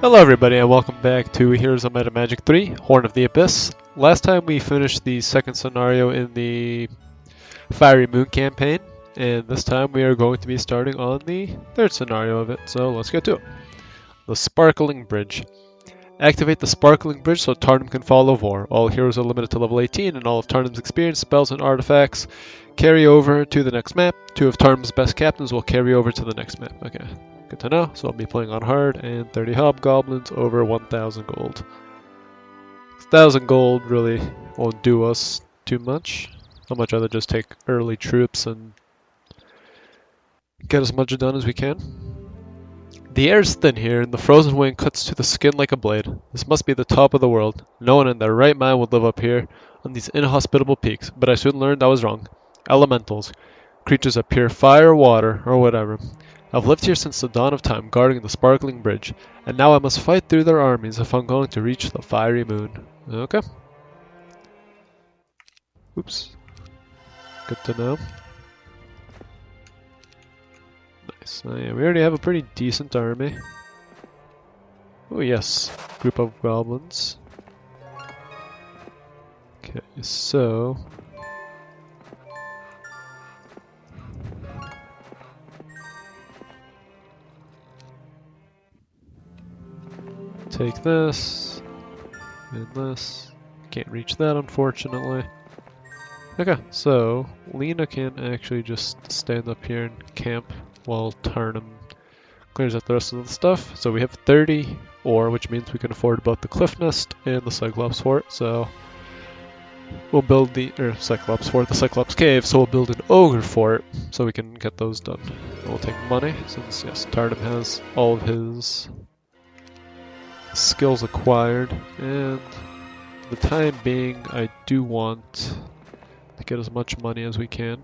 Hello everybody and welcome back to Heroes of Might and Magic 3, Horn of the Abyss. Last time we finished the second scenario in the Fiery Moon campaign, and this time we are going to be starting on the third scenario of it, so let's get to it. The Sparkling Bridge. Activate the Sparkling Bridge so Tarnum can follow Vor. All heroes are limited to level 18 and all of Tarnum's experience, spells, and artifacts carry over to the next map. 2 of Tarnum's best captains will carry over to the next map. Okay, good to know. So I'll be playing on hard and 30 hobgoblins over 1,000 gold. 1,000 gold really won't do us too much. I'd much rather just take early troops and get as much done as we can. The air is thin here, and the frozen wind cuts to the skin like a blade. This must be the top of the world. No one in their right mind would live up here on these inhospitable peaks, but I soon learned I was wrong. Elementals. Creatures of pure fire, water, or whatever. I've lived here since the dawn of time, guarding the sparkling bridge, and now I must fight through their armies if I'm going to reach the fiery moon. Okay. Oops. Good to know. Nice. Yeah, we already have a pretty decent army. Oh yes, group of goblins. Okay, so take this and this. Can't reach that, unfortunately. Okay, so Lena can actually just stand up here and camp while Tarnum clears out the rest of the stuff. So we have 30 ore, which means we can afford both the Cliff Nest and the Cyclops Fort. So we'll build the Cyclops Fort, the Cyclops Cave. So we'll build an Ogre Fort so we can get those done. And we'll take money since yes, Tarnum has all of his skills acquired, and for the time being, I do want to get as much money as we can.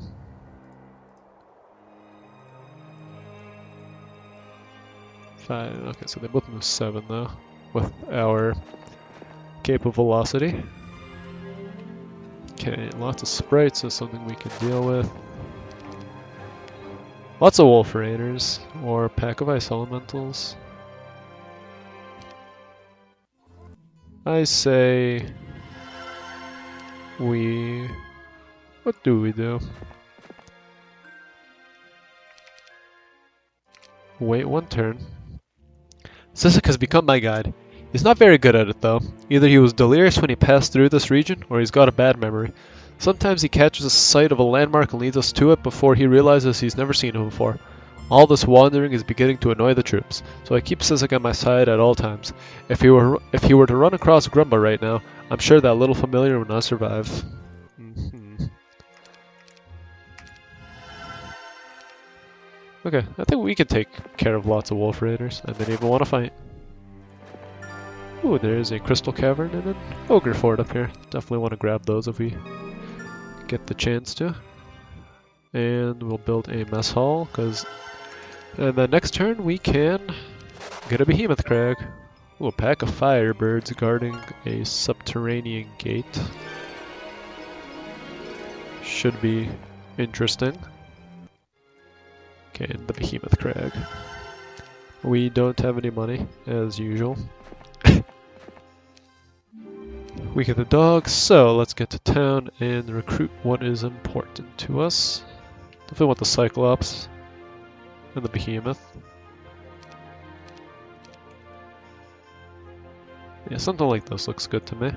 Okay, so they both move 7 though, with our Cape of Velocity. Okay, lots of sprites is something we can deal with. Lots of Wolf Raiders, or Pack of Ice Elementals. I say what do we do? Wait one turn. Sisek has become my guide. He's not very good at it though. Either he was delirious when he passed through this region, or he's got a bad memory. Sometimes he catches a sight of a landmark and leads us to it before he realizes he's never seen it before. All this wandering is beginning to annoy the troops, so I keep Sisek on my side at all times. If he were to run across Grumba right now, I'm sure that little familiar would not survive. Okay, I think we can take care of lots of Wolf Raiders. I didn't even want to fight. Ooh, there's a Crystal Cavern and an Ogre Fort up here. Definitely want to grab those if we get the chance to. And we'll build a mess hall, and then next turn we can get a Behemoth Crag. Ooh, a pack of Firebirds guarding a subterranean gate. Should be interesting. Okay, and the Behemoth Crag. We don't have any money, as usual. We get the dogs, so let's get to town and recruit what is important to us. Definitely want the Cyclops and the Behemoth. Yeah, something like this looks good to me.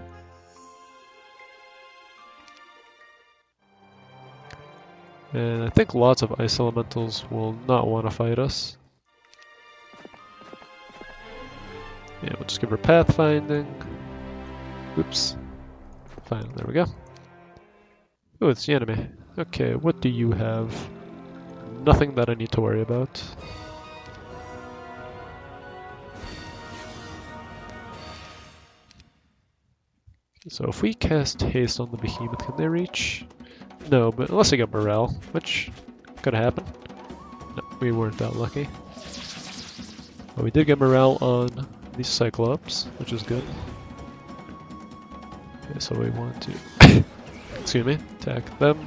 And I think lots of Ice Elementals will not want to fight us. Yeah, we'll just give her Pathfinding. Oops. Fine, there we go. Oh, it's the enemy. Okay, what do you have? Nothing that I need to worry about. So if we cast Haste on the Behemoth, can they reach? No, but unless I get Morale, which could happen. No, we weren't that lucky. But we did get Morale on the Cyclops, which is good. Okay, so we want to, excuse me, attack them.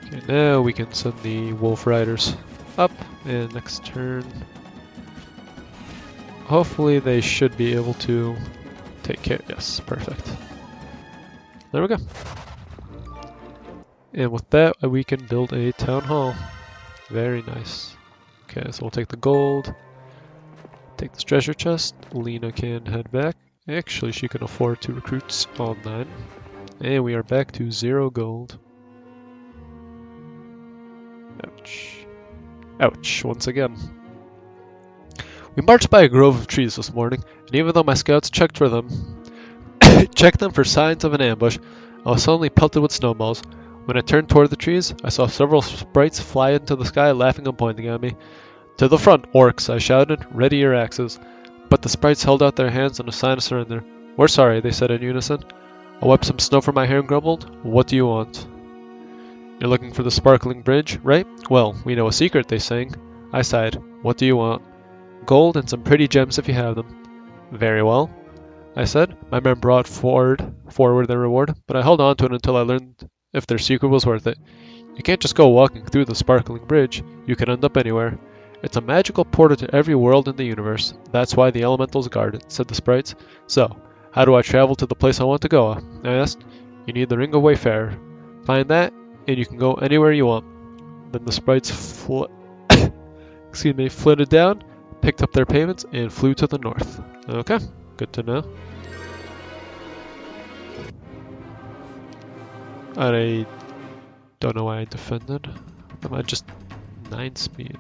Okay, Okay, now we can send the Wolf Riders up, and next turn, hopefully they should be able to take care. Yes, perfect. There we go. And with that, we can build a town hall. Very nice. Okay, so we'll take the gold, take this treasure chest. Lena can head back. Actually, she can afford 2 recruits all 9. And we are back to 0 gold. Ouch. Ouch, once again. We marched by a grove of trees this morning, and even though my scouts checked them for signs of an ambush, I was suddenly pelted with snowballs. When I turned toward the trees, I saw several sprites fly into the sky, laughing and pointing at me. "To the front, orcs!" I shouted. "Ready your axes." But the sprites held out their hands in a sign of surrender. "We're sorry," they said in unison. I wiped some snow from my hair and grumbled, "What do you want?" "You're looking for the sparkling bridge, right? Well, we know a secret," they sang. I sighed. "What do you want?" "Gold and some pretty gems if you have them." "Very well," I said. My men brought forward their reward, but I held on to it until I learned if their secret was worth it. "You can't just go walking through the sparkling bridge. You can end up anywhere. It's a magical portal to every world in the universe. That's why the elementals guard it," said the sprites. "So, how do I travel to the place I want to go?" I asked. "You need the Ring of Wayfarer. Find that, and you can go anywhere you want." Then the sprites flitted down, picked up their payments, and flew to the north. Okay, good to know. I don't know why I defended. Am I just 9 speed?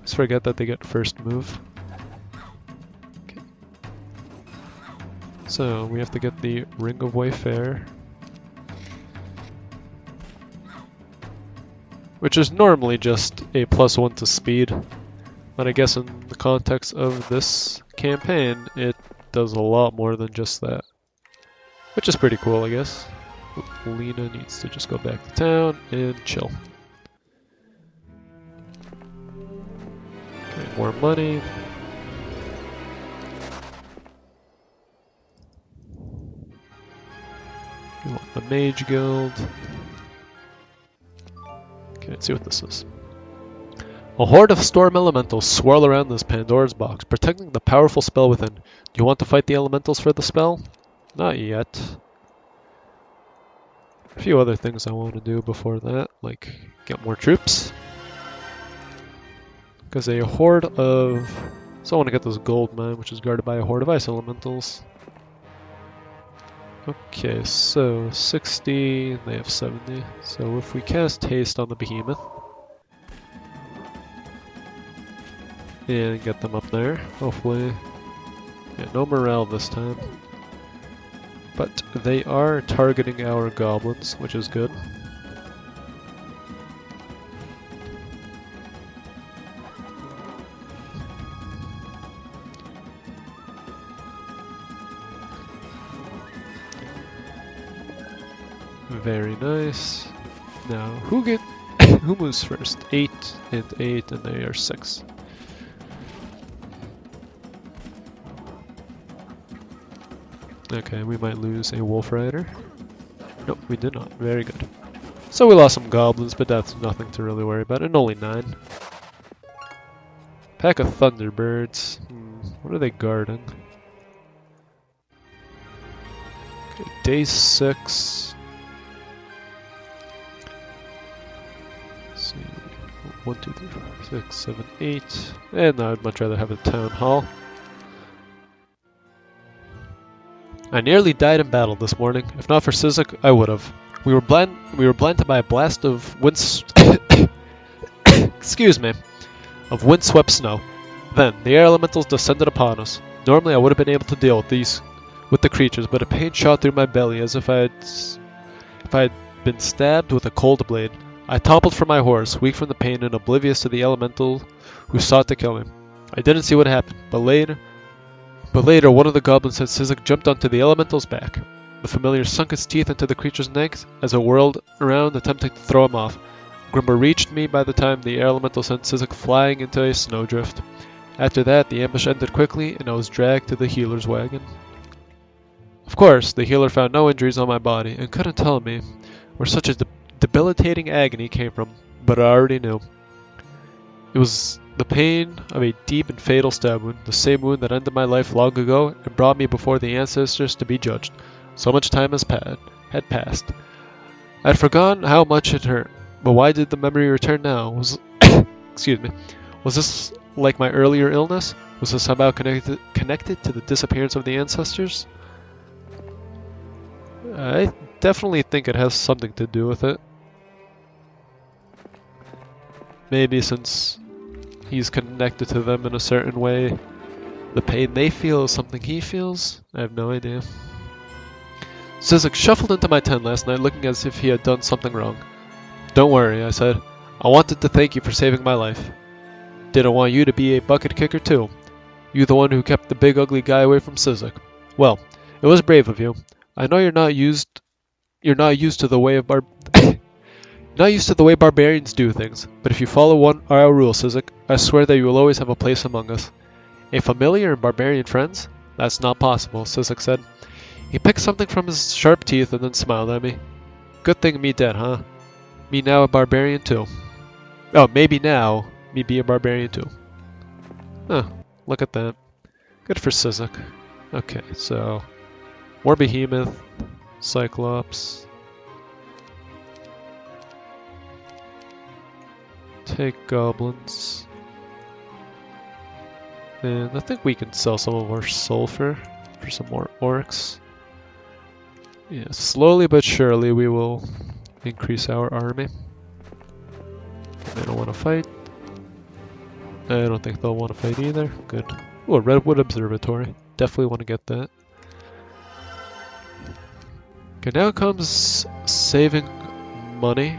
Just forget that they get first move. Okay. So we have to get the Ring of Wayfarer, which is normally just a +1 to speed, but I guess in the context of this campaign, it does a lot more than just that, which is pretty cool, I guess. Lena needs to just go back to town and chill. Okay, more money. We want the Mage Guild. Okay, let's see what this is. A horde of storm elementals swirl around this Pandora's box, protecting the powerful spell within. Do you want to fight the elementals for the spell? Not yet. A few other things I want to do before that, like get more troops. Because a horde of... So I want to get this gold mine, which is guarded by a horde of ice elementals. Okay, so 60, they have 70. So if we cast haste on the behemoth and get them up there, hopefully. Yeah, no morale this time. But they are targeting our goblins, which is good. Very nice. Now, who moves first? 8 and 8, and they are 6. Okay, we might lose a Wolf Rider. Nope, we did not. Very good. So we lost some goblins, but that's nothing to really worry about, and only 9. Pack of Thunderbirds. What are they guarding? Okay, day 6. Let's see. 1, 2, 3, 4, 6, 7, 8. And I'd much rather have a town hall. I nearly died in battle this morning. If not for Sizek, I would have. We were blinded by a blast of excuse me, of windswept snow. Then the air elementals descended upon us. Normally I would have been able to deal with the creatures, but a pain shot through my belly as if I had been stabbed with a cold blade. I toppled from my horse, weak from the pain and oblivious to the elemental who sought to kill me. I didn't see what happened, but later, one of the goblins said Sizek jumped onto the elemental's back. The familiar sunk its teeth into the creature's neck as it whirled around, attempting to throw him off. Grimber reached me by the time the air elemental sent Sizek flying into a snowdrift. After that, the ambush ended quickly, and I was dragged to the healer's wagon. Of course, the healer found no injuries on my body, and couldn't tell me where such a debilitating agony came from, but I already knew. It was the pain of a deep and fatal stab wound, the same wound that ended my life long ago and brought me before the ancestors to be judged. So much time had passed. I'd forgotten how much it hurt, but why did the memory return now? Excuse me. Was this like my earlier illness? Was this somehow connected to the disappearance of the ancestors? I definitely think it has something to do with it. Maybe since he's connected to them in a certain way, the pain they feel is something he feels? I have no idea. Sizek shuffled into my tent last night looking as if he had done something wrong. Don't worry, I said. I wanted to thank you for saving my life. Didn't want you to be a bucket kicker too. You the one who kept the big ugly guy away from Sizek. Well, it was brave of you. I know you're not used to the way of not used to the way barbarians do things, but if you follow our rule, Sizek, I swear that you will always have a place among us. A familiar and barbarian friends? That's not possible, Sizek said. He picked something from his sharp teeth and then smiled at me. Good thing me dead, huh? Me now a barbarian too. Oh, maybe now me be a barbarian too. Huh, look at that. Good for Sizek. Okay, so more behemoth, Cyclops. Take goblins. And I think we can sell some of our sulfur for some more orcs. Yeah, slowly but surely we will increase our army. They don't want to fight. I don't think they'll want to fight either. Good. Oh, Redwood Observatory. Definitely want to get that. Okay, now comes saving money.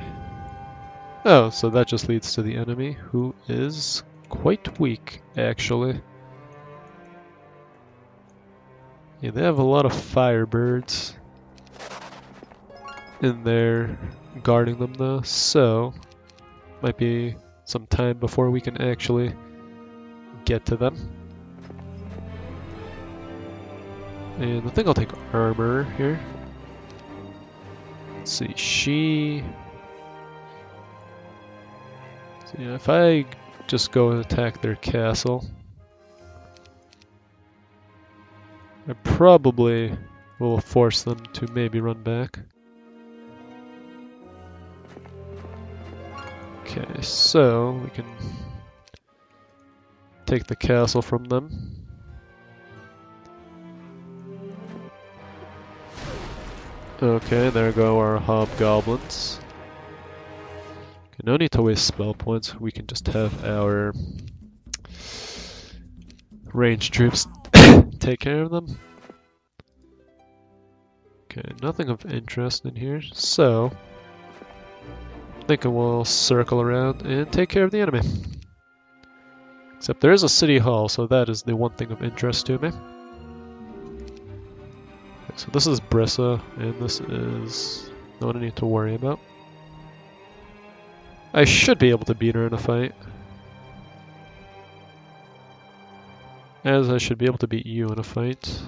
Oh, so that just leads to the enemy, who is quite weak, actually. Yeah, they have a lot of firebirds in there guarding them though, so might be some time before we can actually get to them. And I think I'll take armor here. Let's see, so yeah, if I just go and attack their castle, I probably will force them to maybe run back. Okay, so we can take the castle from them. Okay, there go our hobgoblins. Okay, no need to waste spell points. We can just have our ranged troops take care of them. Okay, nothing of interest in here, so I think we'll circle around and take care of the enemy. Except there is a city hall, so that is the one thing of interest to me. Okay, so this is Brissa, and this is no one I need to worry about. I should be able to beat her in a fight. As I should be able to beat you in a fight.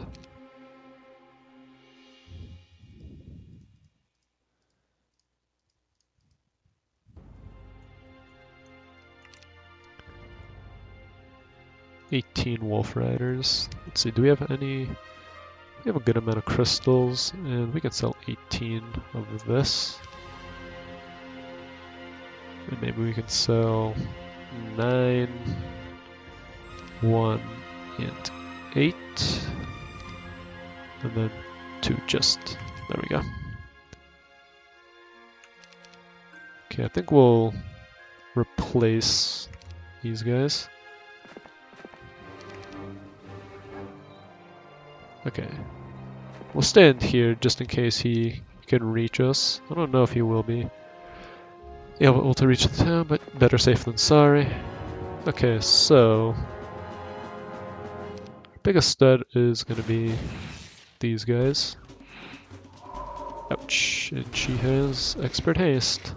Wolf Riders. Let's see, do we have any? We have a good amount of crystals, and we can sell 18 of this. And maybe we can sell 9, 1, and 8. And then 2 just. There we go. Okay, I think we'll replace these guys. Okay, we'll stand here just in case he can reach us. I don't know if he will be able to reach the town, but better safe than sorry. Okay, so our biggest stud is going to be these guys. Ouch, and she has expert haste.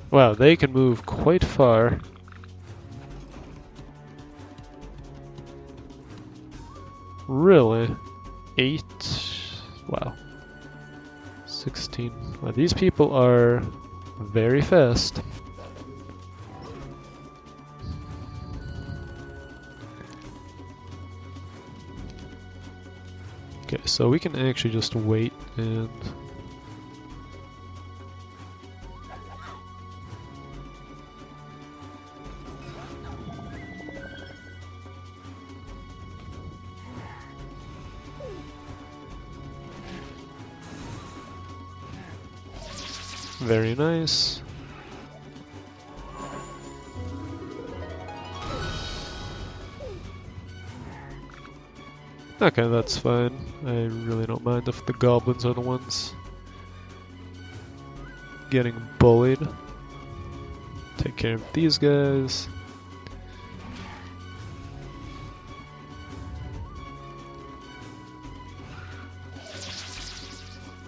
Wow, they can move quite far. Really? 8? Wow. 16. Wow, these people are very fast. Okay, so we can actually just wait and... Very nice. Okay, that's fine. I really don't mind if the goblins are the ones getting bullied. Take care of these guys.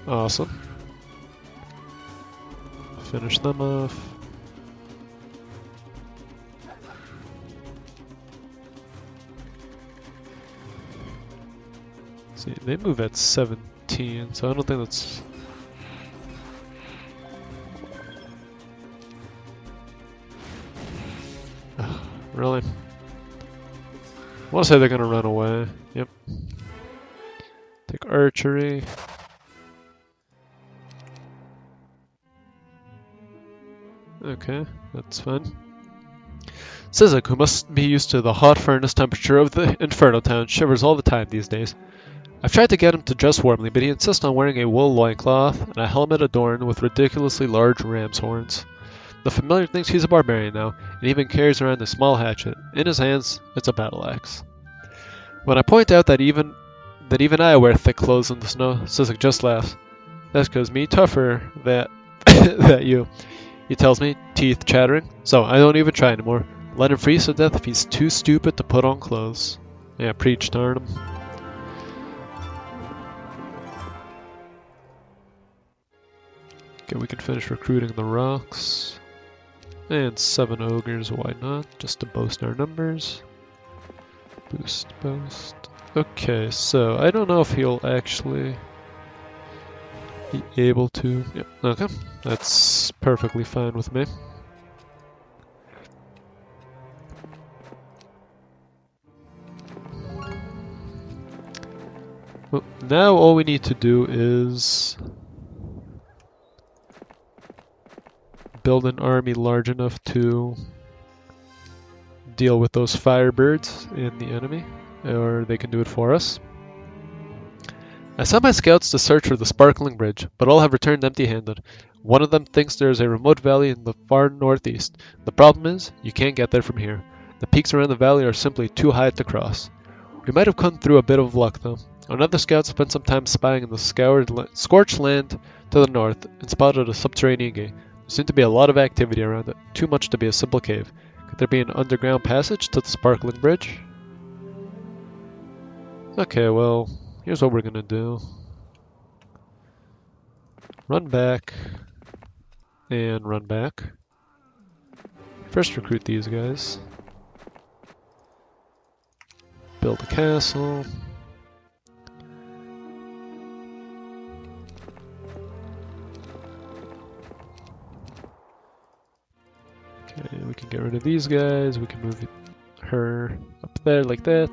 Awesome. Finish them off. See, they move at 17, so I don't think that's... Really? I want to say they're going to run away. Yep. Take archery. Okay, that's fine. Sizik, who must be used to the hot furnace temperature of the Inferno Town, shivers all the time these days. I've tried to get him to dress warmly, but he insists on wearing a wool loincloth and a helmet adorned with ridiculously large ram's horns. The familiar thinks he's a barbarian now, and even carries around a small hatchet. In his hands, it's a battle axe. When I point out that even I wear thick clothes in the snow, Sizik just laughs. That's 'cause me tougher that you. He tells me, teeth chattering. So I don't even try anymore. Let him freeze to death if he's too stupid to put on clothes. Yeah, preach, Tarnum. Okay, we can finish recruiting the rocks. And 7 ogres, why not? Just to boast our numbers. Boost, boast. Okay, so I don't know if he'll actually be able to... Yep, okay. That's perfectly fine with me. Well, now all we need to do is build an army large enough to deal with those firebirds and the enemy, or they can do it for us. I sent my scouts to search for the sparkling bridge, but all have returned empty-handed. One of them thinks there is a remote valley in the far northeast. The problem is, you can't get there from here. The peaks around the valley are simply too high to cross. We might have come through a bit of luck, though. Another scout spent some time spying in the scorched land to the north and spotted a subterranean gate. There seemed to be a lot of activity around it, too much to be a simple cave. Could there be an underground passage to the sparkling bridge? Okay, well, here's what we're gonna do. Run back, and run back. First recruit these guys. Build a castle. Okay, we can get rid of these guys. We can move her up there like that.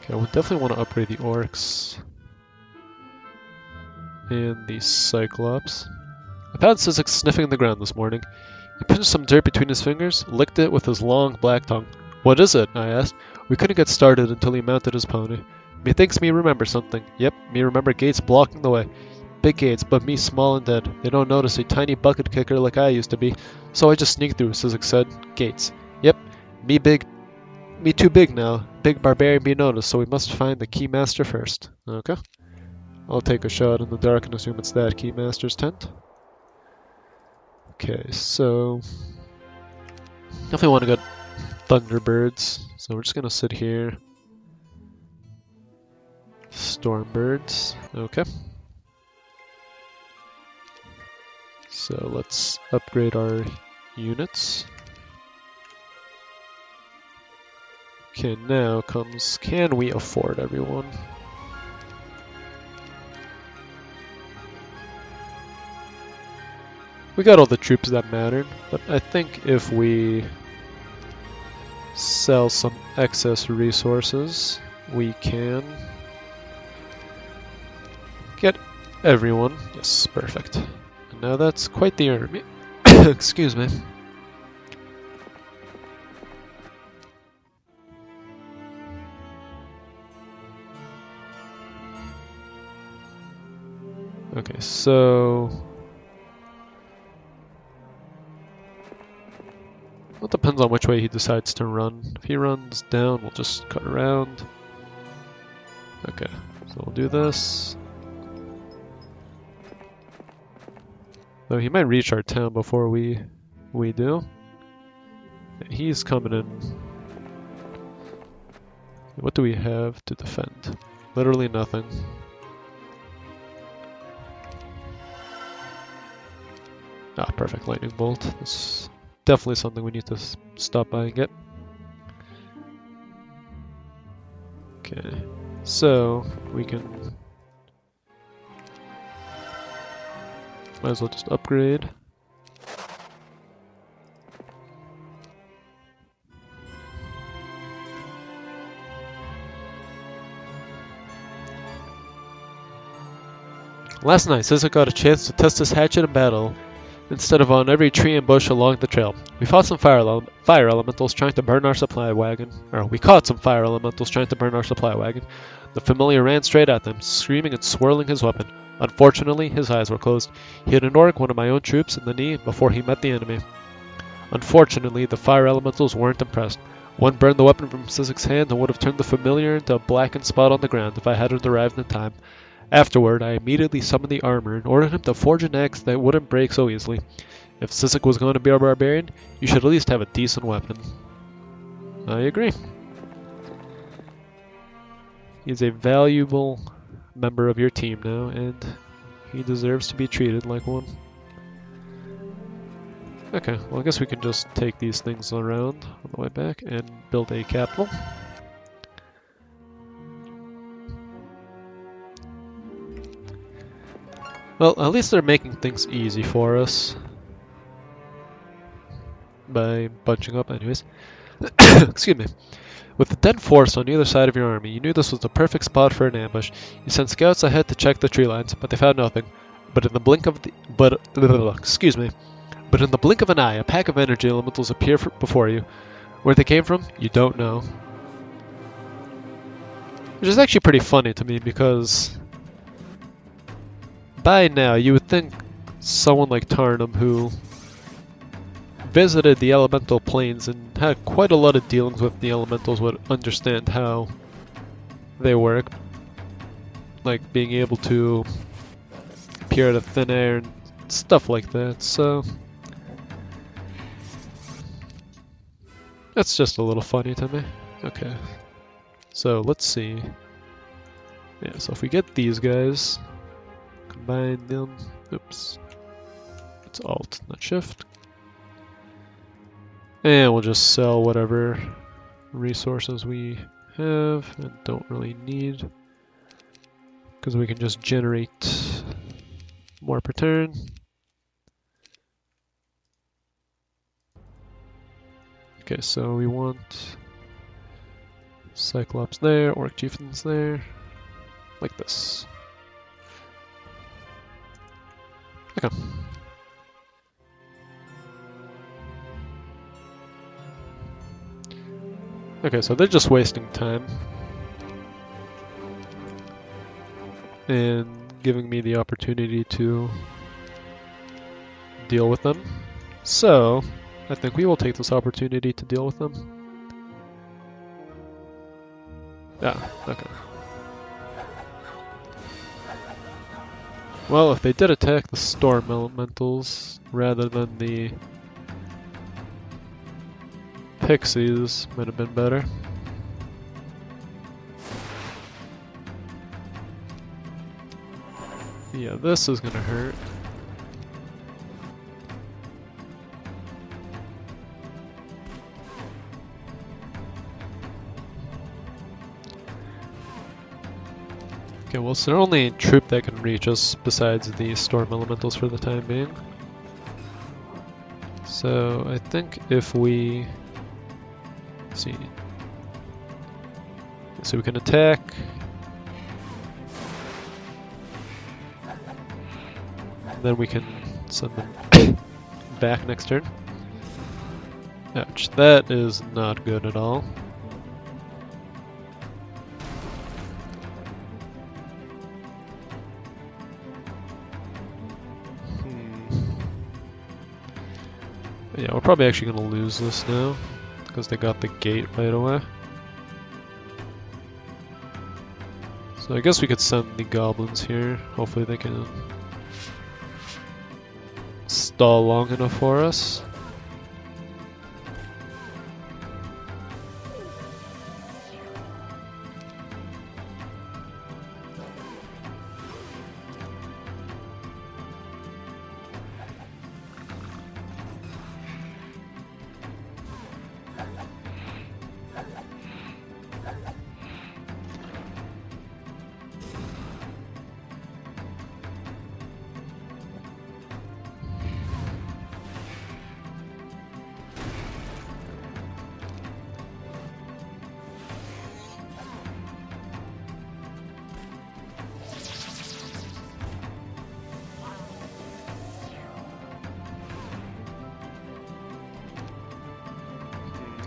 Okay, I would definitely want to upgrade the orcs and the cyclops. I found Sizik sniffing the ground this morning. He pinched some dirt between his fingers, licked it with his long black tongue. What is it? I asked. We couldn't get started until he mounted his pony. Methinks me remember something. Yep, me remember gates blocking the way. Big gates, but me small and dead. They don't notice a tiny bucket kicker like I used to be, so I just sneaked through, Sizik said. Gates. Yep, me too big now. Big barbarian be noticed, so we must find the keymaster first. Okay. I'll take a shot in the dark and assume it's that keymaster's tent. Okay, so definitely want to get Thunderbirds, so we're just gonna sit here. Stormbirds, okay. So let's upgrade our units. Okay, now comes, can we afford everyone? We got all the troops that mattered, but I think if we sell some excess resources, we can get everyone. Yes, perfect. And now that's quite the army. Excuse me. Okay, so it depends on which way he decides to run. If he runs down, we'll just cut around. Okay, so we'll do this. Though he might reach our town before we do. He's coming in. What do we have to defend? Literally nothing. Ah, perfect lightning bolt. That's definitely something we need to stop by and get. Okay, so we can might as well just upgrade. Last night, Sisek got a chance to test his hatchet in battle instead of on every tree and bush along the trail. We fought some fire elementals trying to burn our supply wagon. Or we caught some fire elementals trying to burn our supply wagon. The familiar ran straight at them, screaming and swirling his weapon. Unfortunately, his eyes were closed. He hit an orc, one of my own troops, in the knee before he met the enemy. Unfortunately, the fire elementals weren't impressed. One burned the weapon from Sisek's hand and would have turned the familiar into a blackened spot on the ground if I hadn't arrived in time. Afterward, I immediately summoned the armor and ordered him to forge an axe that wouldn't break so easily. If Sisek was going to be a barbarian, you should at least have a decent weapon. I agree. He's a valuable member of your team now, and he deserves to be treated like one. Okay, well I guess we can just take these things around on the way back and build a capital. Well, at least they're making things easy for us by bunching up anyways. Excuse me. With the dense forest on either side of your army, you knew this was the perfect spot for an ambush. You sent scouts ahead to check the tree lines, but they found nothing. But in the blink of an eye, a pack of energy elementals appear before you. Where they came from, you don't know. Which is actually pretty funny to me because by now, you would think someone like Tarnum, who visited the elemental planes and had quite a lot of dealings with the elementals, would understand how they work. Like being able to appear out of thin air and stuff like that, so that's just a little funny to me. Okay, so let's see. Yeah, so if we get these guys, combine them. Oops. It's Alt, not Shift. And we'll just sell whatever resources we have and don't really need, because we can just generate more per turn. Okay, so we want Cyclops there, Orc Chieftains there, like this. Okay. Okay, so they're just wasting time and giving me the opportunity to deal with them. So, I think we will take this opportunity to deal with them. Ah, okay. Well, if they did attack the storm elementals rather than the pixies, might have been better. Yeah, this is gonna hurt. Okay, well, it's the only troop that can reach us besides the storm elementals for the time being. So I think if we see, so we can attack. Then we can send them back next turn. Ouch, that is not good at all. Yeah, we're probably actually going to lose this now, because they got the gate right away. So I guess we could send the goblins here. Hopefully they can stall long enough for us.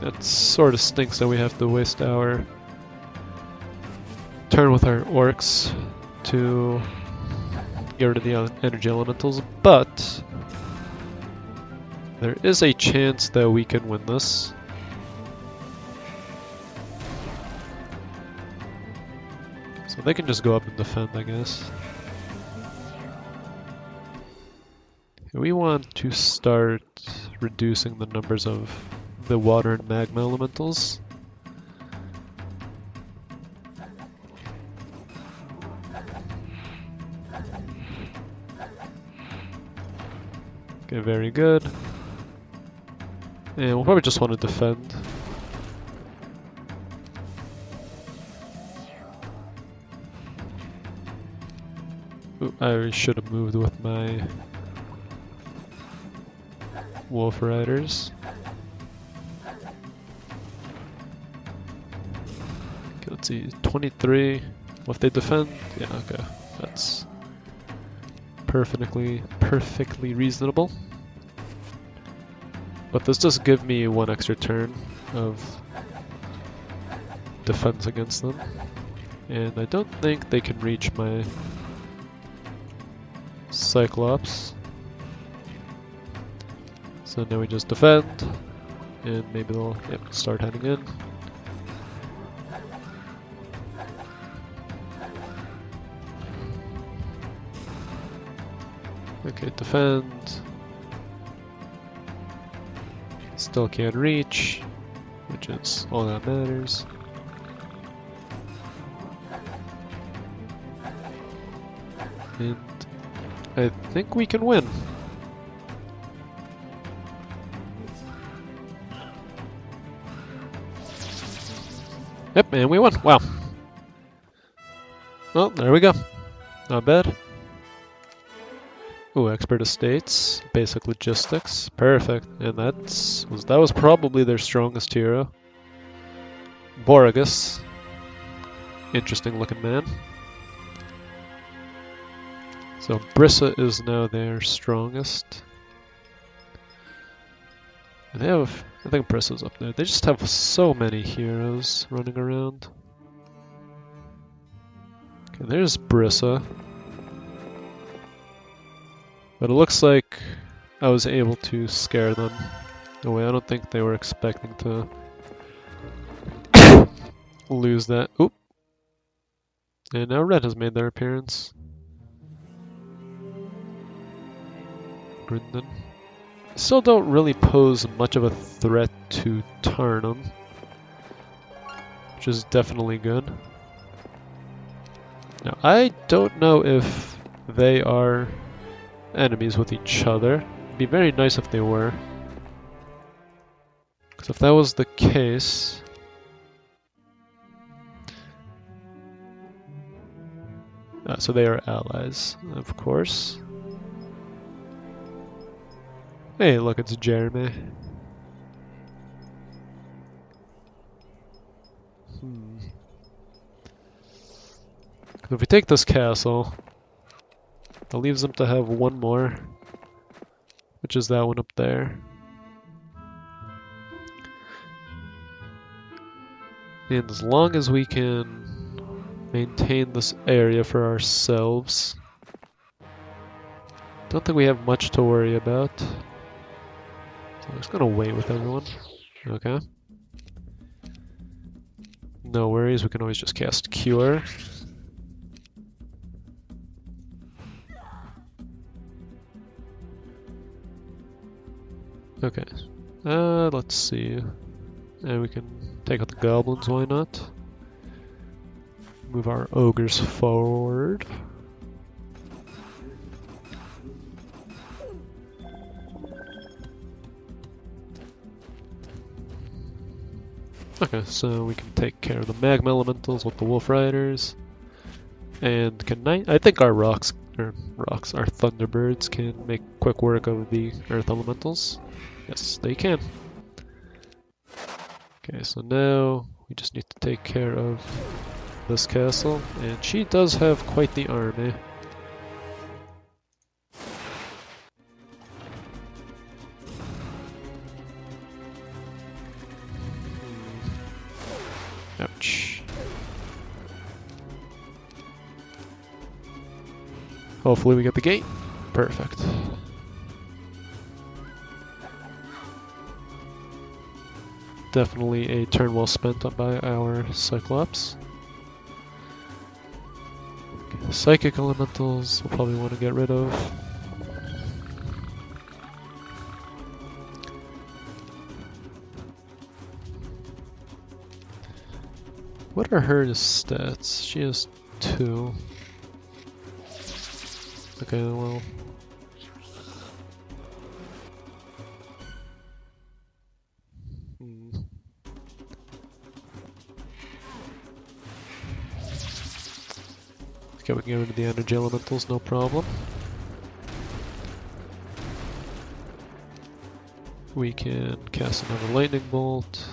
That sort of stinks that we have to waste our turn with our orcs to get rid of the energy elementals, but there is a chance that we can win this. So they can just go up and defend, I guess. We want to start reducing the numbers of the water and magma elementals. Okay, very good. And we'll probably just want to defend. Ooh, I should have moved with my wolf riders. Okay, let's see, 23. Well, if they defend, yeah, okay, that's perfectly reasonable. But this does give me one extra turn of defense against them, and I don't think they can reach my Cyclops. So now we just defend, and maybe they'll start heading in. Okay, defend. Still can't reach, which is all that matters. And I think we can win. Yep, and we won. Wow. Well, there we go. Not bad. Ooh, expert estates, basic logistics, perfect. And that was probably their strongest hero. Borragus, interesting looking man. So Brissa is now their strongest. And they have, I think Brissa's up there. They just have so many heroes running around. Okay, there's Brissa. But it looks like I was able to scare them away. I don't think they were expecting to lose that. Oop. And now Red has made their appearance. Grindon. Still don't really pose much of a threat to Tarnum, which is definitely good. Now, I don't know if they are enemies with each other. It'd be very nice if they were. Because if that was the case... so they are allies, of course. Hey, look, it's Jeremy. If we take this castle, that leaves them to have one more, which is that one up there. And as long as we can maintain this area for ourselves, don't think we have much to worry about. So I'm just gonna wait with everyone. Okay. No worries, we can always just cast Cure. Okay. Let's see. And we can take out the goblins, why not? Move our ogres forward. Okay, so we can take care of the magma elementals with the wolf riders. And I think our our thunderbirds can make quick work of the earth elementals. Yes, they can. Okay, so now we just need to take care of this castle, and she does have quite the army. Ouch. Hopefully we get the gate. Perfect. Definitely a turn well spent by our Cyclops. Okay, Psychic Elementals we'll probably want to get rid of. What are her stats? She has 2. Okay, well... Okay, we can get rid of the energy elementals, no problem. We can cast another lightning bolt.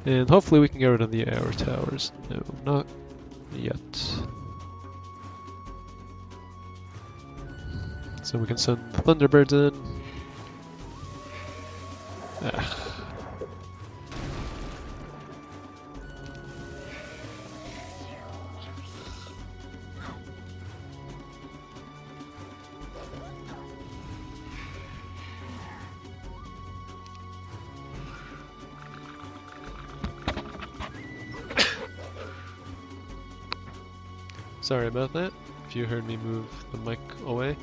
And hopefully we can get rid of the air towers. No, not yet. So we can send the Thunderbirds in. Ah. Sorry about that, if you heard me move the mic away.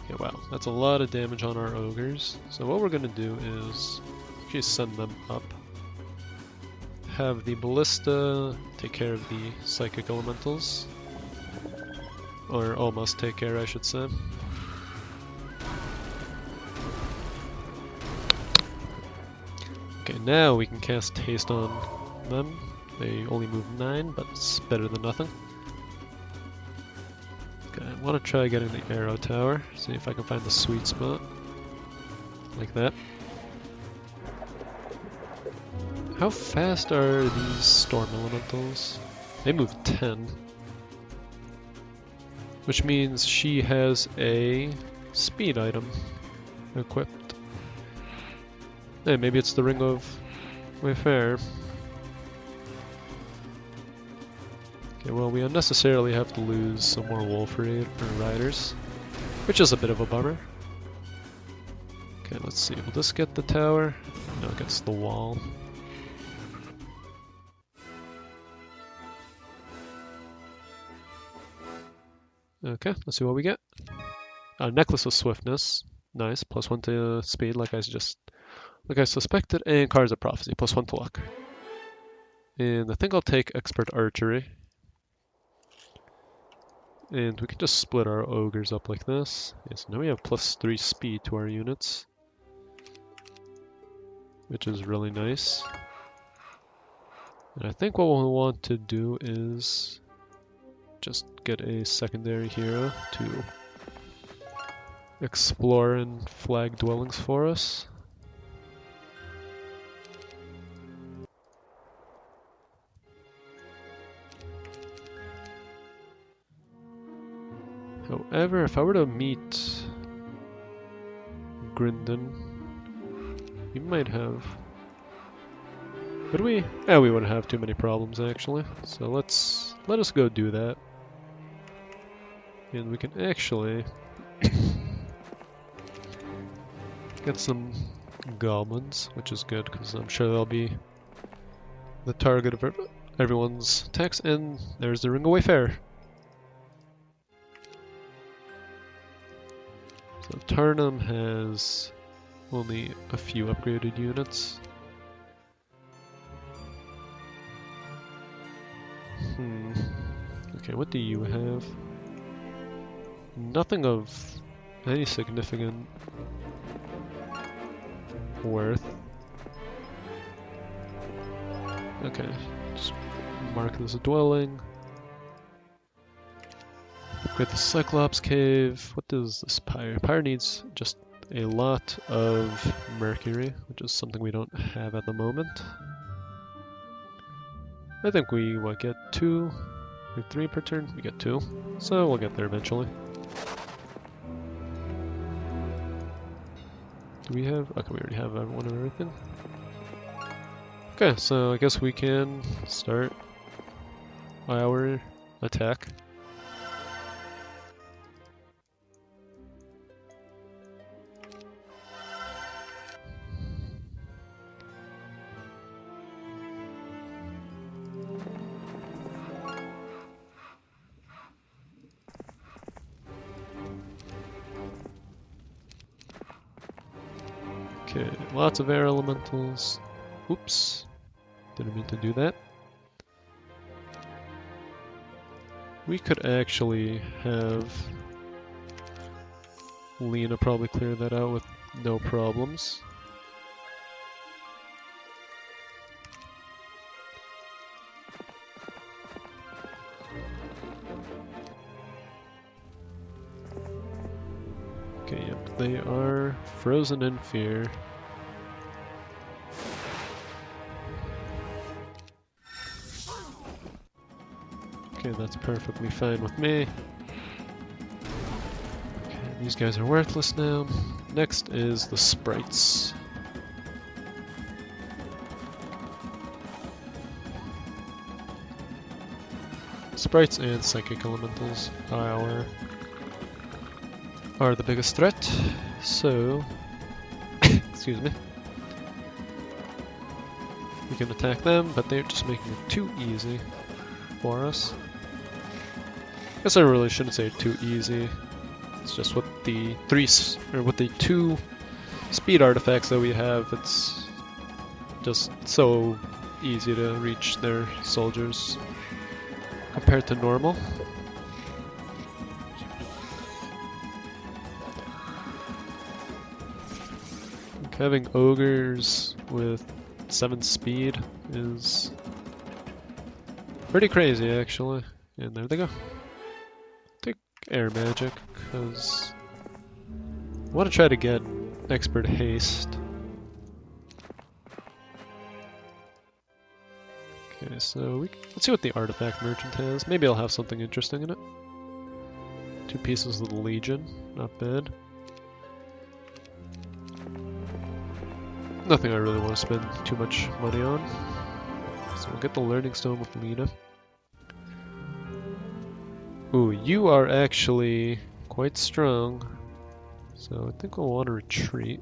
Okay, wow, that's a lot of damage on our ogres. So what we're going to do is just send them up. Have the ballista take care of the psychic elementals. Or almost take care, I should say. Okay, now we can cast haste on them. They only move 9, but it's better than nothing. Okay, I want to try getting the arrow tower, see if I can find the sweet spot. Like that. How fast are these storm elementals? They move 10. Which means she has a speed item equipped. Hey, maybe it's the Ring of Wayfarer. Okay, well, we unnecessarily have to lose some more wolf riders, which is a bit of a bummer. Okay, let's see. Will this get the tower? No, it gets the wall. Okay, let's see what we get. Necklace of Swiftness. Nice. +1 to speed, like I suspected, and Cards of Prophecy. +1 to luck. And I think I'll take Expert Archery. And we can just split our ogres up like this. Yes, now we have +3 speed to our units, which is really nice. And I think what we'll want to do is just get a secondary hero to explore and flag dwellings for us. However, if I were to meet Grindon, he might have... Would we? Yeah, we wouldn't have too many problems actually. So let us go do that. And we can actually get some goblins, which is good because I'm sure they'll be the target of everyone's attacks. And there's the Ring of Wayfarer. So Tarnum has only a few upgraded units. Okay, what do you have? Nothing of any significant worth. Okay, just mark this a dwelling. Upgrade the Cyclops Cave. What does this Pyre? Pyre needs just a lot of mercury, which is something we don't have at the moment. I think we get 2 or 3 per turn. We get 2, so we'll get there eventually. Do we have? Okay, we already have one of everything. Okay, so I guess we can start our attack. Okay, lots of air elementals. Oops, didn't mean to do that. We could actually have Lena probably clear that out with no problems. Okay, yep, they are frozen in fear. Okay, that's perfectly fine with me. Okay, these guys are worthless now. Next is the sprites. Sprites and psychic elementals are the biggest threat, so excuse me. We can attack them, but they're just making it too easy for us. I guess I really shouldn't say too easy. It's just with the with the 2 speed artifacts that we have, it's just so easy to reach their soldiers compared to normal. Having ogres with 7 speed is pretty crazy actually. And there they go. Take air magic, because I want to try to get expert haste. Okay, so let's see what the artifact merchant has. Maybe I'll have something interesting in it. 2 pieces of the Legion, not bad. Nothing I really want to spend too much money on. So we'll get the Learning Stone with Lena. Ooh, you are actually quite strong. So I think we'll want to retreat.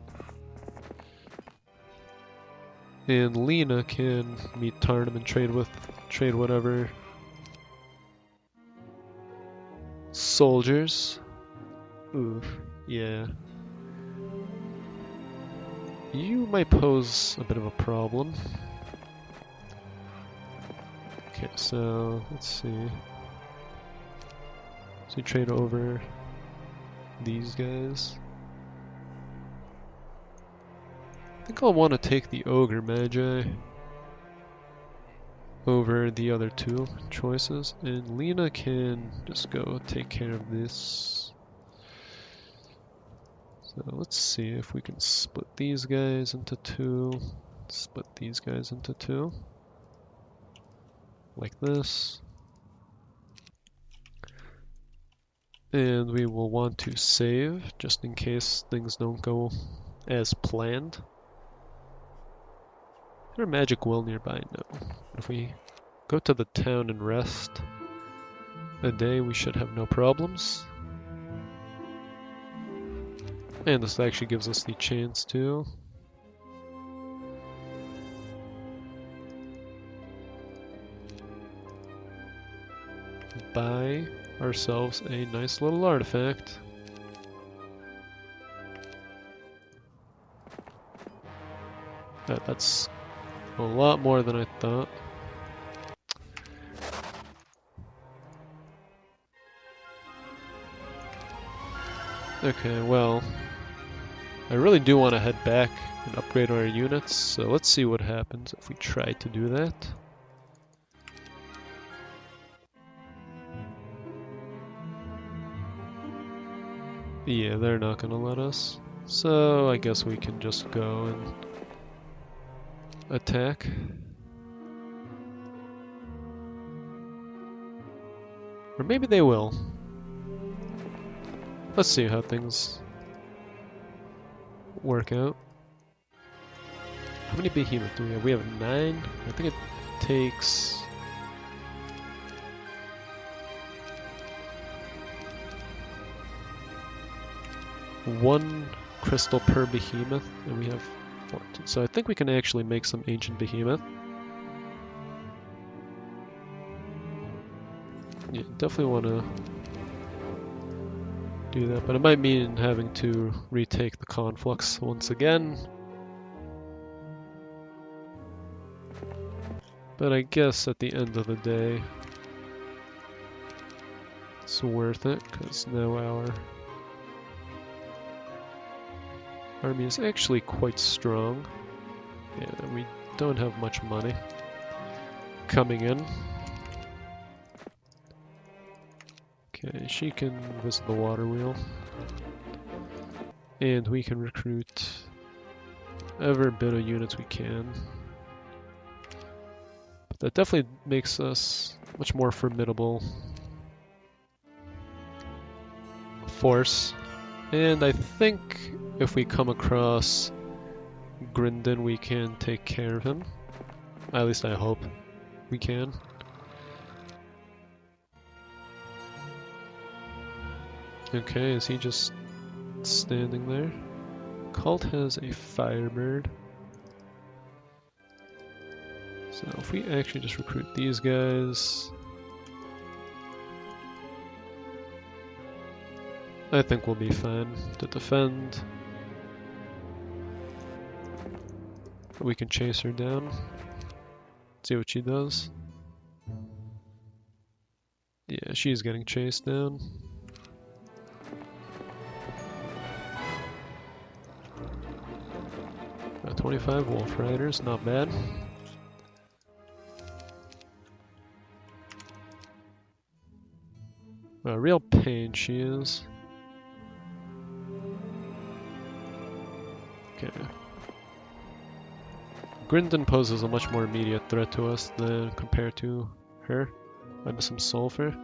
And Lena can meet Tarnum and trade whatever soldiers. Ooh, yeah. You might pose a bit of a problem. Okay, so let's see. So you trade over these guys. I think I'll want to take the Ogre Magi. over the other two choices, and Lena can just go take care of this. So let's see if we can split these guys into two, split these guys into two, like this. And we will want to save, just in case things don't go as planned. Is there a magic well nearby? No. If we go to the town and rest a day, we should have no problems. And this actually gives us the chance to buy ourselves a nice little artifact. That's a lot more than I thought. Okay, well, I really do want to head back and upgrade our units, so let's see what happens if we try to do that. Yeah, they're not gonna let us. So I guess we can just go and attack. Or maybe they will. Let's see how things work out. How many behemoth do we have? We have 9. I think it takes... one crystal per behemoth, and we have 14. So I think we can actually make some ancient behemoth. Yeah, definitely want to do that, but it might mean having to retake the conflux once again. But I guess at the end of the day, it's worth it, because now our army is actually quite strong. Yeah, we don't have much money coming in. Okay, she can visit the water wheel. And we can recruit every bit of units we can. But that definitely makes us a much more formidable force. And I think if we come across Grindon, we can take care of him. At least I hope we can. Okay, is he just standing there? Cult has a Firebird. So if we actually just recruit these guys, I think we'll be fine to defend. We can chase her down. See what she does. Yeah, she's getting chased down. Got 25 Wolf Riders, not bad. A real pain she is. Okay. Grindon poses a much more immediate threat to us than compared to her. I miss some sulfur.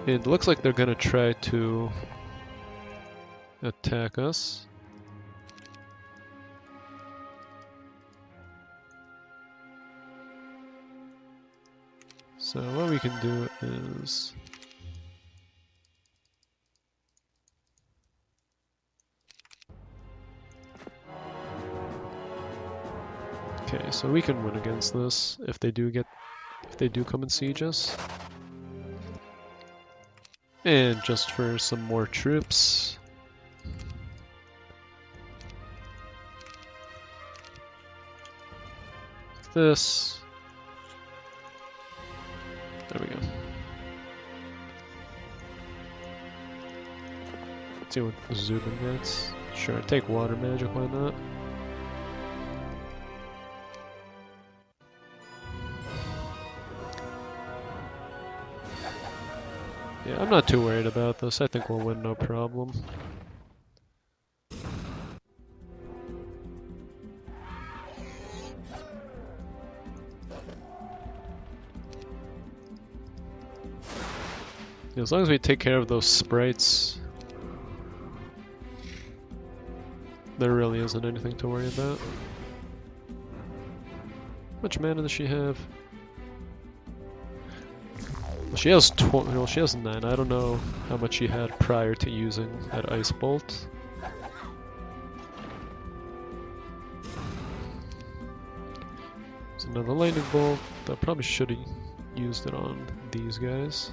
It looks like they're gonna try to attack us. So what we can do is... Okay, so we can win against this if they do come and siege us. And just for some more troops. This. There we go. Let's see what Zubin gets. Sure, take water magic, why not? Yeah, I'm not too worried about this. I think we'll win no problem. As long as we take care of those sprites, there really isn't anything to worry about. How much mana does she have? Well, she has well, she has 9. I don't know how much she had prior to using that ice bolt. There's another lightning bolt. I probably should have used it on these guys.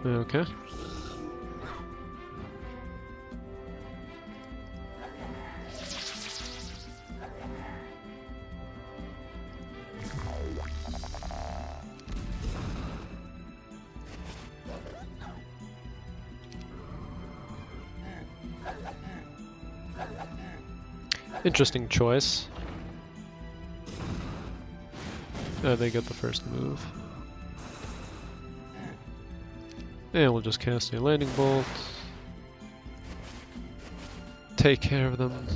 Okay. Interesting choice. They get the first move. And we'll just cast a lightning bolt. Take care of them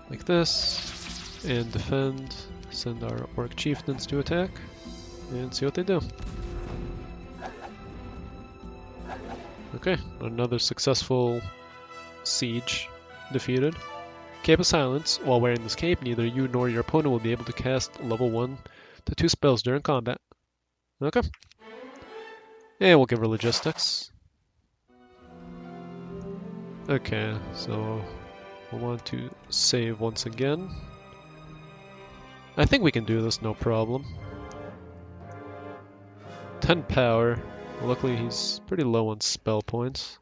like this. And defend. Send our orc chieftains to attack. And see what they do. Okay, another successful siege defeated. Cape of Silence. While wearing this cape, neither you nor your opponent will be able to cast level 1 to 2 spells during combat. Okay. And we'll give her logistics. Okay, so we'll want to save once again. I think we can do this, no problem. 10 power. Luckily he's pretty low on spell points.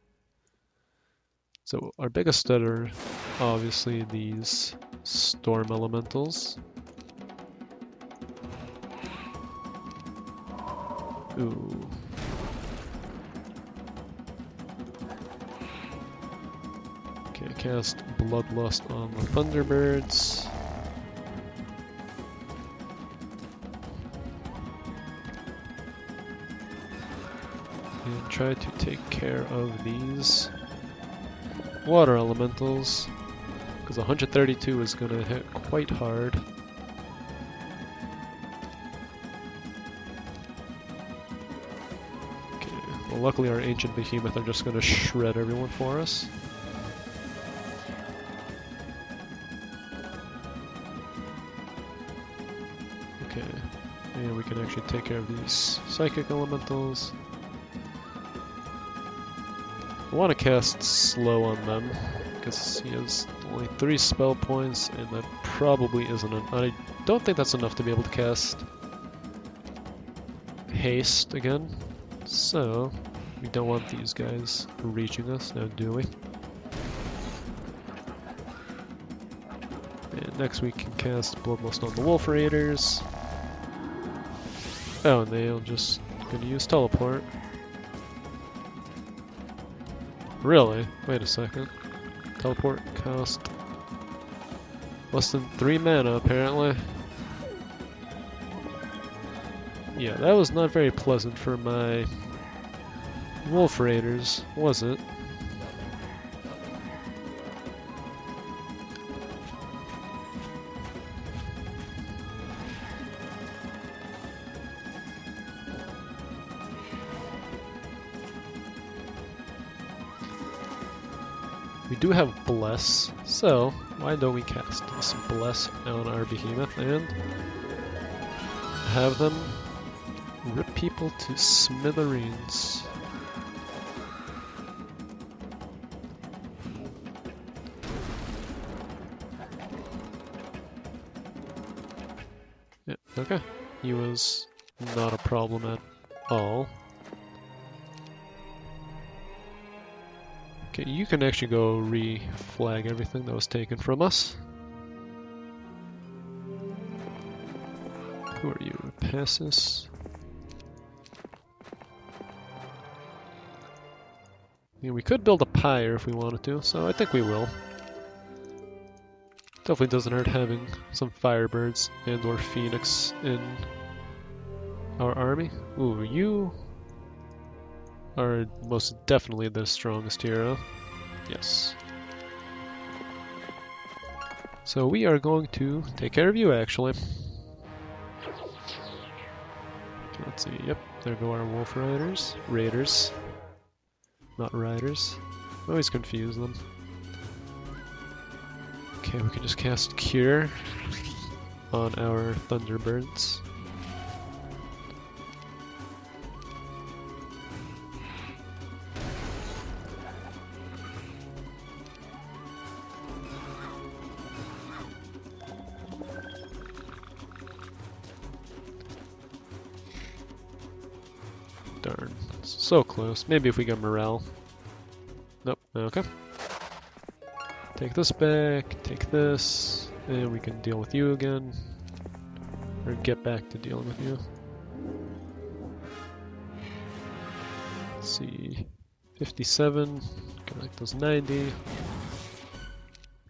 So our biggest threat are obviously these storm elementals. Ooh. Okay, cast Bloodlust on the Thunderbirds. And try to take care of these water elementals, because 132 is going to hit quite hard. Okay, well luckily our ancient behemoth are just going to shred everyone for us. Okay, and we can actually take care of these psychic elementals. I want to cast slow on them, because he has only 3 spell points, and that probably isn't I don't think that's enough to be able to cast haste again. So, we don't want these guys reaching us, now do we? And next we can cast Bloodlust on the Wolf Raiders. Oh, and they'll just gonna use teleport. Really? Wait a second. Teleport cost less than 3 mana, apparently. Yeah, that was not very pleasant for my Wolf Raiders, was it? We do have Bless, so why don't we cast this Bless on our behemoth and have them rip people to smithereens. Yeah, okay. He was not a problem at all. Okay, you can actually go re-flag everything that was taken from us. Who are you? Passus? Yeah, we could build a pyre if we wanted to, so I think we will. Definitely doesn't hurt having some Firebirds and or Phoenix in our army. Ooh, you are most definitely the strongest hero. Yes. So we are going to take care of you, actually. Okay, let's see. Yep, there go our Wolf Riders. Raiders. Not Riders. I always confuse them. Okay, we can just cast Cure on our Thunderbirds. Darn. So close. Maybe if we get morale. Nope. Okay. Take this back, take this, and we can deal with you again. Or get back to dealing with you. Let's see. 57. Connect those 90.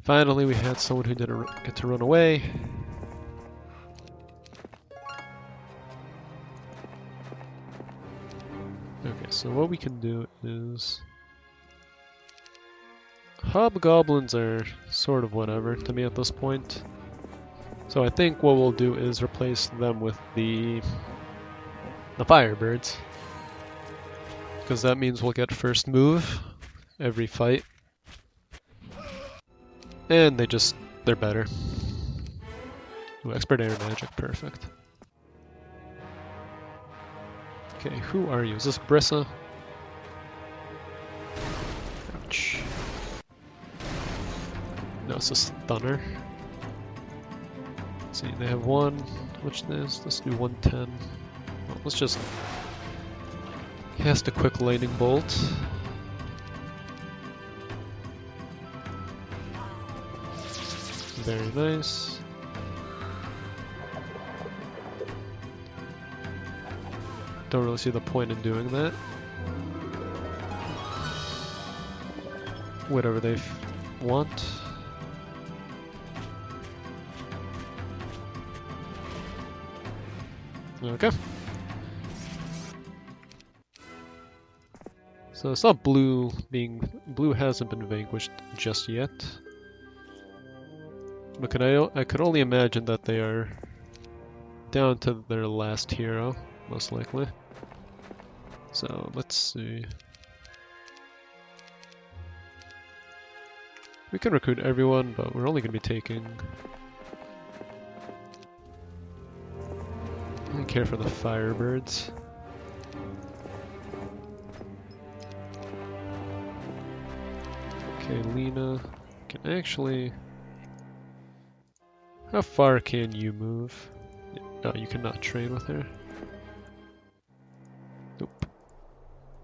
Finally, we had someone who didn't get to run away. Okay, so what we can do is... Hobgoblins are sort of whatever to me at this point. So I think what we'll do is replace them with the Firebirds. Because that means we'll get first move every fight. And they're better. Ooh, expert air magic, perfect. Okay, who are you? Is this Brissa? Ouch. No, it's just Thunder. Let's see, they have one. Which is? Let's do 110. Well, let's just cast a quick lightning bolt. Very nice. Don't really see the point in doing that. Whatever they want. Okay. So it's not blue hasn't been vanquished just yet. But I could only imagine that they are down to their last hero, most likely. So let's see. We can recruit everyone, but we're only going to be taking... I don't care for the Firebirds. Okay, Lena can actually... How far can you move? No, you cannot train with her. Nope.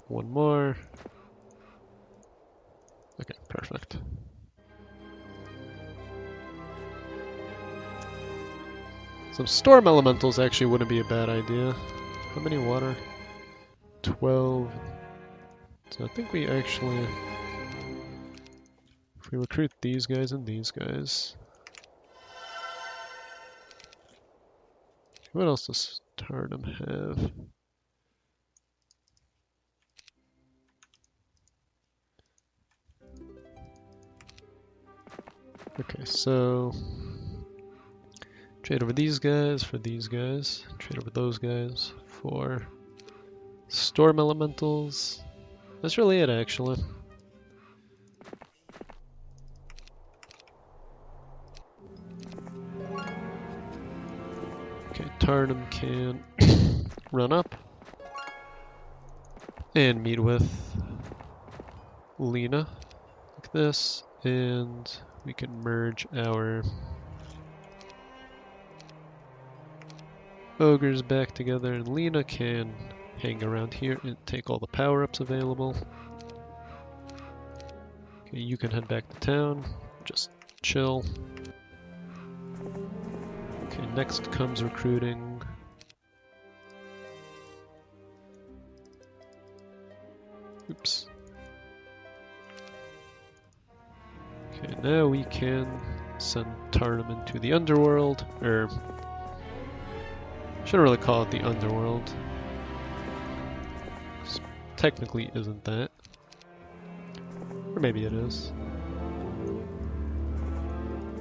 One more. Okay, perfect. Some storm elementals actually wouldn't be a bad idea. How many water? 12. So I think we actually... If we recruit these guys and these guys... What else does Tarnum have? Okay, so... Trade over these guys for these guys. Trade over those guys for storm elementals. That's really it, actually. Okay, Tarnum can run up and meet with Lena like this, and we can merge our ogres back together, and Lena can hang around here and take all the power-ups available. Okay, you can head back to town, just chill. Okay, next comes recruiting. Oops. Okay, now we can Send Tarnum into the underworld, or shouldn't really call it the underworld. This technically isn't that. Or maybe it is.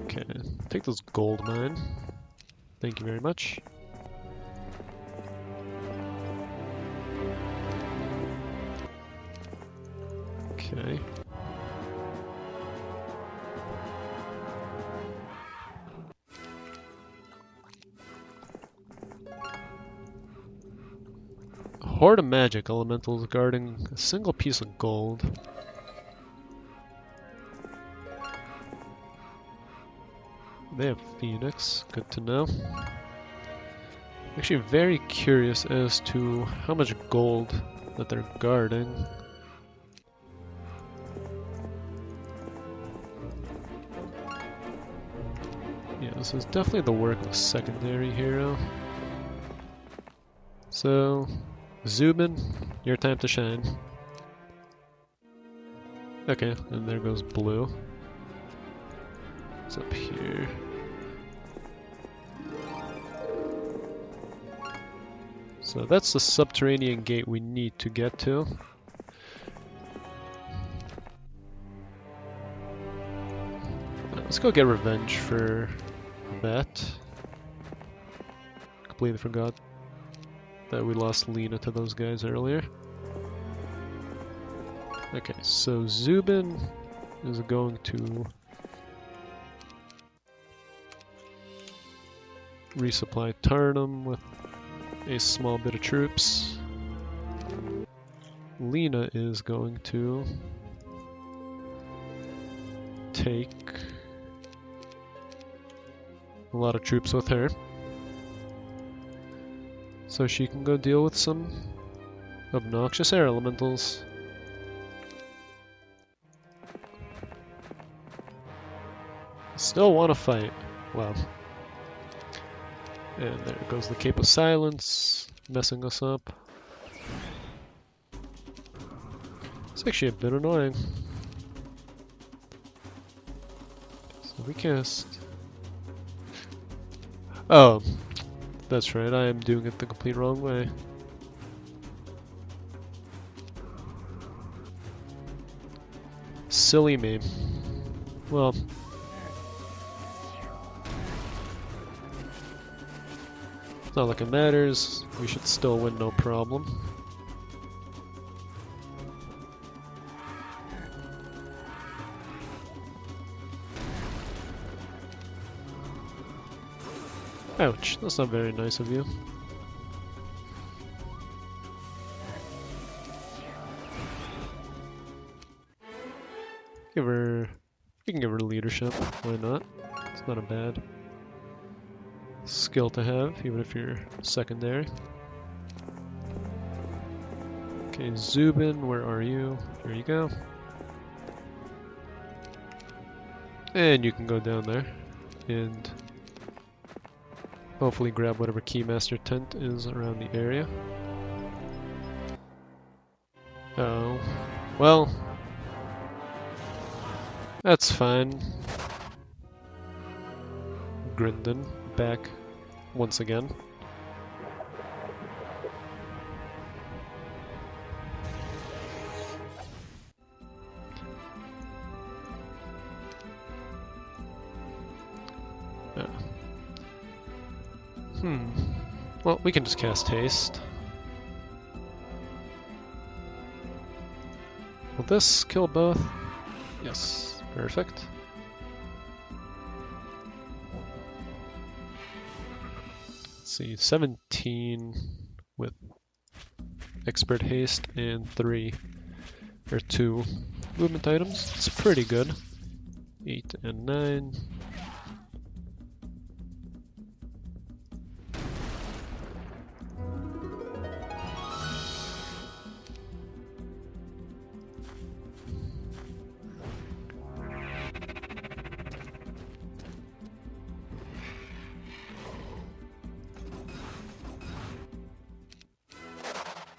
Okay, take this gold mine. Thank you very much. Okay. A horde of magic elementals guarding a single piece of gold. They have Phoenix, good to know. Actually very curious as to how much gold that they're guarding. Yeah, this is definitely the work of a secondary hero. So, Zubin, your time to shine. Okay, and there goes blue. What's up here? So that's the subterranean gate we need to get to. Let's go get revenge for that. Completely forgot that we lost Lena to those guys earlier. Okay, so Zubin is going to resupply Tarnum with a small bit of troops. Lena is going to take a lot of troops with her, so she can go deal with some obnoxious air elementals. Still want to fight. Wow. And there goes the Cape of Silence, messing us up. It's actually a bit annoying. So we cast... Oh, that's right, I am doing it the complete wrong way. Silly me. Well... Not like it matters, we should still win no problem. Ouch, that's not very nice of you. Give her... We can give her leadership, why not? It's not a bad skill to have, even if you're secondary. Okay, Zubin, where are you? Here you go. And you can go down there and hopefully grab whatever Keymaster tent is around the area. Oh, well, that's fine. Grindon back once again. Well, we can just cast Haste. Will this kill both? Yes, perfect. Let's see, 17 with Expert Haste and 2 movement items. It's pretty good. 8 and 9.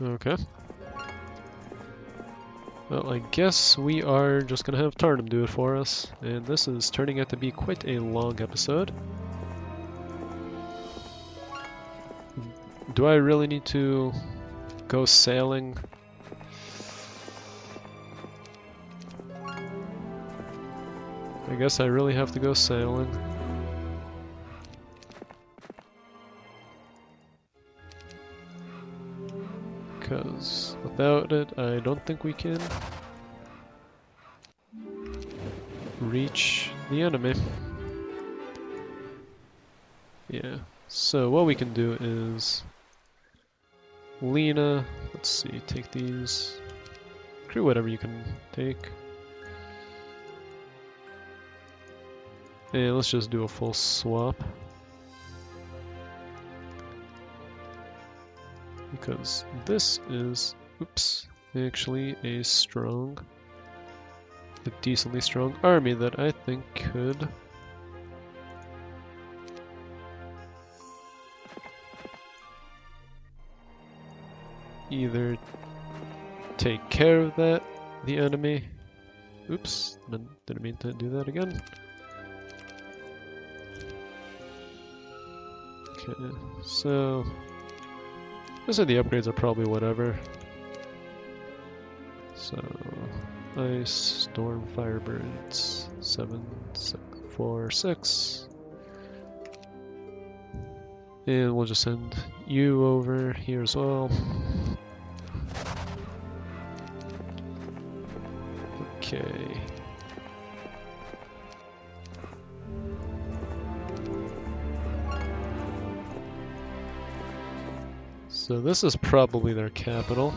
Okay. Well, I guess we are just gonna have Tarnum do it for us, and this is turning out to be quite a long episode. Do I really need to go sailing? I guess I really have to go sailing. Because without it, I don't think we can reach the enemy. Yeah, so what we can do is Lena, let's see, take these, crew whatever you can take. And let's just do a full swap. Because this is, oops, actually a decently strong army that I think could either take care of the enemy. Oops, didn't mean to do that again. Okay, so those are the upgrades are probably whatever. So Ice, Storm, Firebirds, 7, 6, 4, 6. And we'll just send you over here as well. Okay. So this is probably their capital.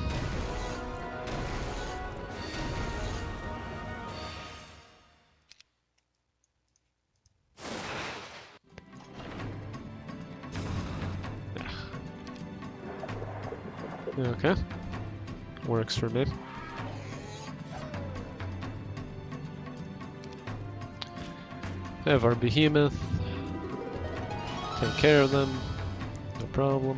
Okay, works for me. Have our behemoth. Take care of them. No problem.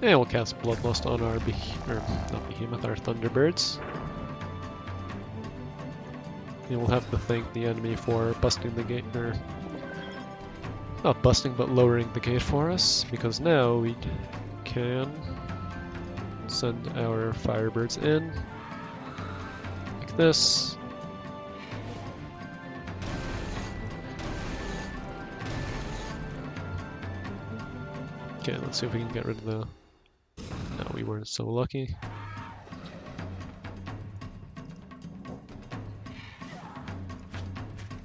And we'll cast Bloodlust on our not behemoth, our Thunderbirds. And we'll have to thank the enemy for busting the gate, or not busting, but lowering the gate for us, because now we can send our Firebirds in, like this. Okay, let's see if we can get rid of the... No, we weren't so lucky.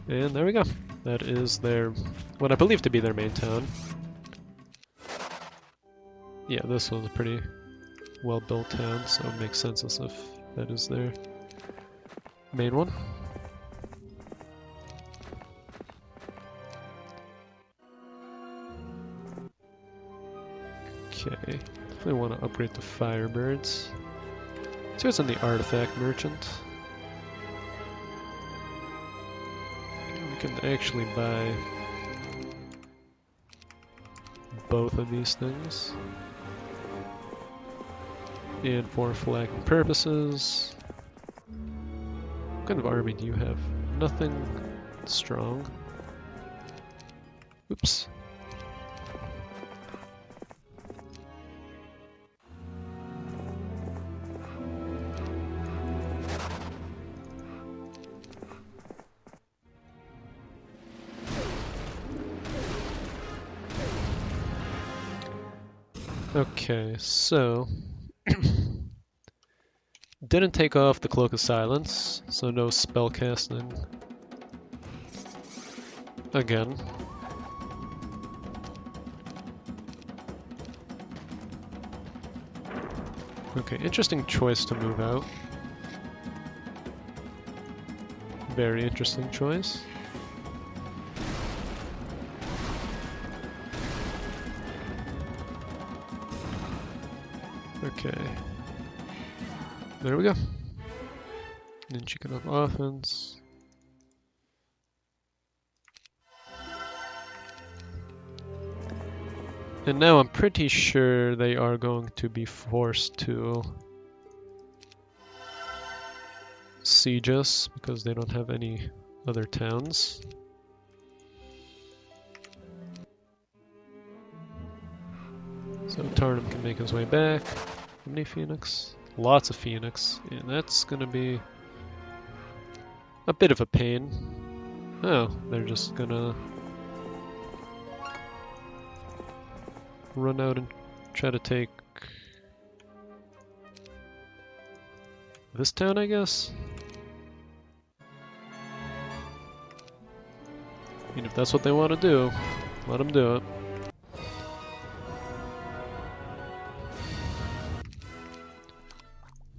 And there we go. That is their, what I believe to be their main town. Yeah, this was a pretty well-built town, so it makes sense as if that is their main one. Okay, definitely want to upgrade the Firebirds. See what's in the Artifact Merchant. We can actually buy both of these things. And for flagging purposes, what kind of army do you have? Nothing strong. Oops. Okay, so didn't take off the Cloak of Silence, so no spell casting again. Okay, interesting choice to move out. Very interesting choice. Okay. There we go. Then she can have offense. And now I'm pretty sure they are going to be forced to siege us because they don't have any other towns. So Tarnum can make his way back. How many Phoenix? Lots of Phoenix. And that's gonna be a bit of a pain. Oh, they're just gonna run out and try to take this town, I guess? I mean, if that's what they want to do, let them do it.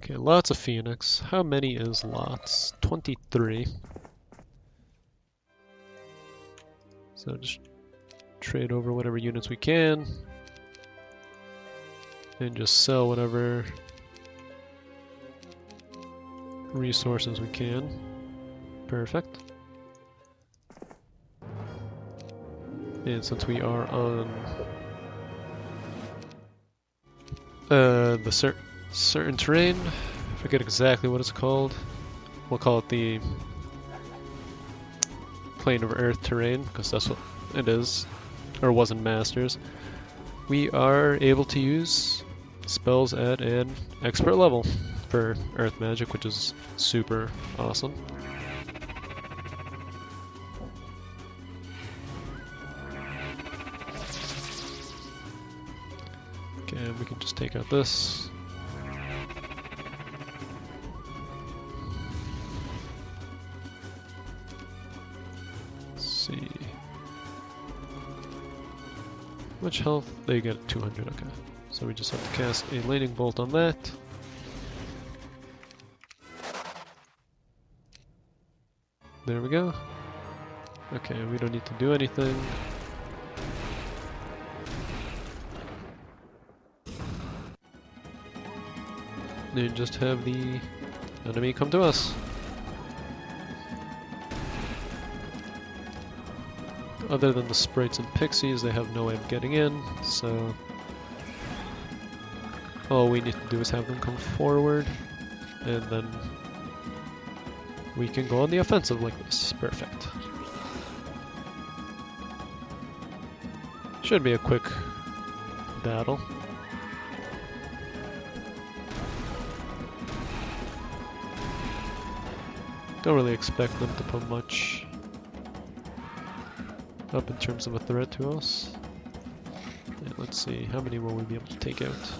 Okay, lots of Phoenix. How many is lots? 23. So just trade over whatever units we can. And just sell whatever resources we can. Perfect. And since we are on the certain terrain, I forget exactly what it's called. We'll call it the plane of Earth terrain, because that's what it is, or was in Masters. We are able to use spells at an expert level for Earth magic, which is super awesome. Okay, we can just take out this. Let's see. How much health? They get 200, okay. So we just have to cast a lightning bolt on that. There we go. Okay, we don't need to do anything. Then just have the enemy come to us. Other than the sprites and pixies, they have no way of getting in, so all we need to do is have them come forward, and then we can go on the offensive like this. Perfect. Should be a quick battle. Don't really expect them to put much up in terms of a threat to us. Yeah, let's see, how many will we be able to take out?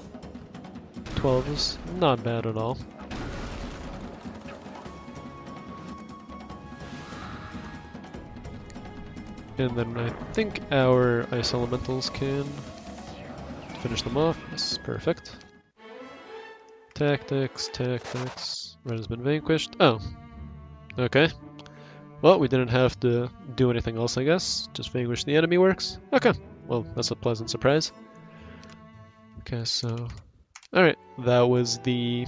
12 is not bad at all. And then I think our ice elementals can finish them off. Yes, perfect. Tactics, tactics. Red has been vanquished. Oh, okay. Well, we didn't have to do anything else, I guess. Just vanquish the enemy works. Okay, well, that's a pleasant surprise. Okay, so... Alright, that was the...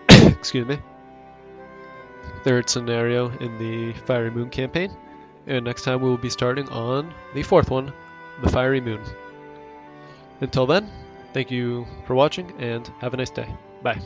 excuse me. third scenario in the Fiery Moon campaign. And next time we will be starting on the fourth one, the Fiery Moon. Until then, thank you for watching and have a nice day. Bye.